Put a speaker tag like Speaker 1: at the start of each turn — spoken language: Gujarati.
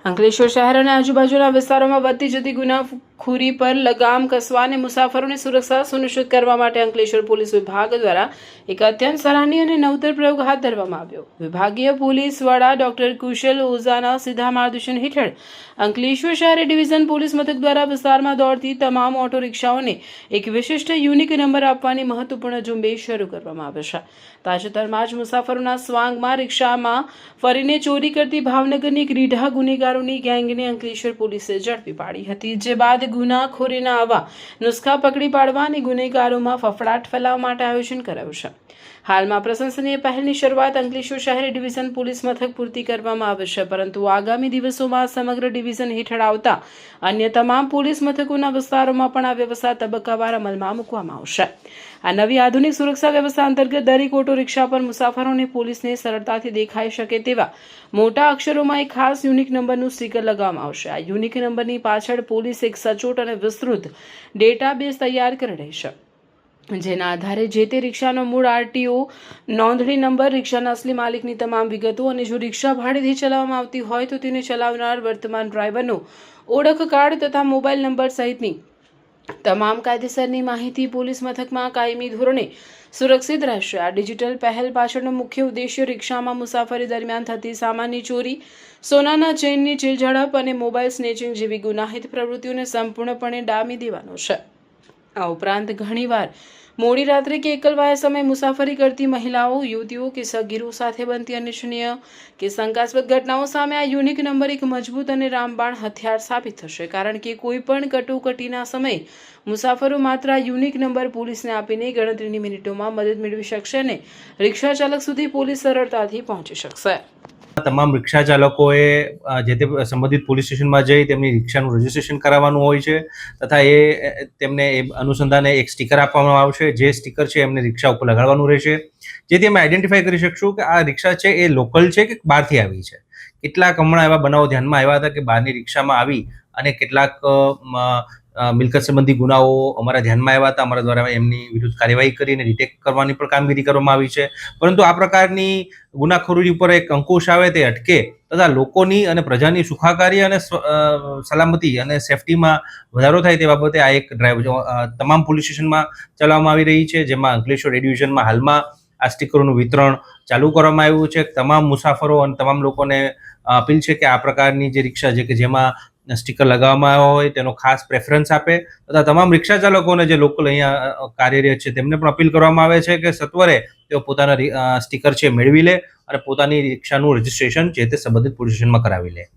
Speaker 1: અંકલેશ્વર શહેર અને આજુબાજુના વિસ્તારોમાં વધતી જતી ગુનાખોરી પર લગામ કસવા અને મુસાફરોની સુરક્ષા સુનિશ્ચિત કરવા માટે અંકલેશ્વર પોલીસ વિભાગ દ્વારા એક અત્યંત સરાહનીય અને નવતર પ્રયોગ હાથ ધરવામાં આવ્યો. વિભાગીય પોલીસ વડા ડોક્ટર કુશલ ઓઝાના સીધા માર્ગદર્શન હેઠળ અંકલેશ્વર શહેર ડિવિઝન પોલીસ મથક દ્વારા વિસ્તારમાં દોડતી તમામ ઓટો રિક્ષાઓને એક વિશિષ્ટ યુનિક નંબર આપવાની મહત્વપૂર્ણ ઝુંબેશ શરૂ કરવામાં આવે છે. તાજેતરમાં જ મુસાફરોના સ્વાંગમાં રિક્ષામાં ફરીને ચોરી કરતી ભાવનગરની એક રીઢા ગુનેગારોની ગેંગને અંકલેશ્વર પોલીસે ઝડપી પાડી હતી. જે બાદ ગુનાખોરીના આવા નુસ્ખા પકડી પાડવા અને ગુનેગારોમાં ફફડાટ ફેલાવવા માટે આયોજન કરાયું છે. હાલમાં પ્રશંસનીય પહેલની શરૂઆત અંકલેશ્વર શહેર ડિવિઝન પોલીસ મથક પૂરતી કરવામાં આવે છે, પરંતુ આગામી દિવસોમાં સમગ્ર ડિવિઝન હેઠળ આવતા અન્ય તમામ પોલીસ મથકોના વિસ્તારોમાં પણ આ વ્યવસ્થા તબક્કાવાર અમલમાં મૂકવામાં આવશે. આ નવી આધુનિક સુરક્ષા વ્યવસ્થા અંતર્ગત દરેક ઓટો રિક્ષા પર મુસાફરોને પોલીસને સરળતાથી દેખાઈ શકે તેવા મોટા અક્ષરોમાં એક ખાસ યુનિક નંબરનું સ્ટીકર લગાવવામાં આવશે. આ યુનિક નંબરની પાછળ પોલીસ એક સચોટ અને વિસ્તૃત ડેટાબેઝ તૈયાર કરી રહી છે, જેના આધારે જે તે રિક્ષાનો મૂળ આરટીઓ નોંધણી નંબર, રિક્ષાના અસલી માલિકની તમામ વિગતો અને જો રિક્ષા ભાડેથી ચલાવવામાં આવતી હોય તો તેને ચલાવનાર વર્તમાન ડ્રાઈવરનો ઓળખ કાર્ડ તથા મોબાઈલ નંબર સહિતની તમામ કાયદેસરની માહિતી પોલીસ મથકમાં કાયમી ધોરણે સુરક્ષિત રહેશે. આ ડિજિટલ પહેલ પાછળનો મુખ્ય ઉદ્દેશ્ય રિક્ષામાં મુસાફરી દરમિયાન થતી સામાન્ય ચોરી, સોનાના ચેઇનની ચીલઝડપ અને મોબાઈલ સ્નેચિંગ જેવી ગુનાહિત પ્રવૃત્તિઓને સંપૂર્ણપણે ડામી દેવાનો છે. આ ઉપરાંત ઘણીવાર મોડી રાત્રે કે એકલવાયા સમયે મુસાફરી કરતી મહિલાઓ, યુવતીઓ કે સગીરો સાથે બનતી અનિચ્છનીય કે શંકાસ્પદ ઘટનાઓ સામે આ યુનિક નંબર એક મજબૂત અને રામબાણ હથિયાર સાબિત થશે, કારણ કે કોઈ પણ કટોકટીના સમયે મુસાફરો માત્ર આ યુનિક નંબર પોલીસને આપીને ગણતરીની મિનિટોમાં મદદ મેળવી શકશે અને રિક્ષા ચાલક સુધી પોલીસ સરળતાથી પહોંચી શકશે.
Speaker 2: તમામ રિક્ષા ચાલકોએ જે તે સંબંધિત પોલીસ સ્ટેશનમાં જઈ તેમની રિક્ષાનું રજિસ્ટ્રેશન કરાવવાનું હોય છે તથા તેમને એ અનુસંધાને એક સ્ટીકર આપવામાં આવશે. જે સ્ટીકર છે એમને રિક્ષા ઉપર લગાડવાનું રહેશે, જેથી અમે આઈડેન્ટિફાઈ કરી શકશું કે આ રિક્ષા છે એ લોકલ છે કે બહારથી આવી છે. કેટલાક હમણાં એવા બનાવો ધ્યાનમાં આવ્યા હતા કે બહારની રિક્ષામાં આવી અને કેટલાક મિલકત સંબંધી ગુનાઓ અમારા ધ્યાનમાં આવ્યા હતા. અમારા દ્વારા એમની વિરુદ્ધ કાર્યવાહી કરીને ડિટેક્ટ કરવાની પણ કામગીરી કરવામાં આવી છે. પરંતુ આ પ્રકારની ગુનાખોરી ઉપર એક અંકુશ આવે તે અટકે તથા લોકોની અને પ્રજાની સુખાકારી અને સલામતી અને સેફટીમાં વધારો થાય તે બાબતે આ એક ડ્રાઈવ તમામ પોલીસ સ્ટેશનમાં ચલાવવામાં આવી રહી છે, જેમાં અંકલેશ્વર એ ડિવિઝનમાં હાલમાં આ સ્ટીકરોનું વિતરણ ચાલુ કરવામાં આવ્યું છે. તમામ મુસાફરો અને તમામ લોકોને અપીલ છે કે આ પ્રકારની જે રિક્ષા છે કે જેમાં સ્ટીકર લગાવવામાં આવ્યા હોય તેનો ખાસ પ્રેફરન્સ આપે તથા તમામ રિક્ષા ચાલકોને જે લોકલ અહીંયા કાર્યરત છે તેમને પણ અપીલ કરવામાં આવે છે કે સત્વરે તેઓ પોતાના સ્ટીકર છે મેળવી લે અને પોતાની રિક્ષાનું રજિસ્ટ્રેશન જે તે સંબંધિત પોલીસ સ્ટેશનમાં કરાવી લે.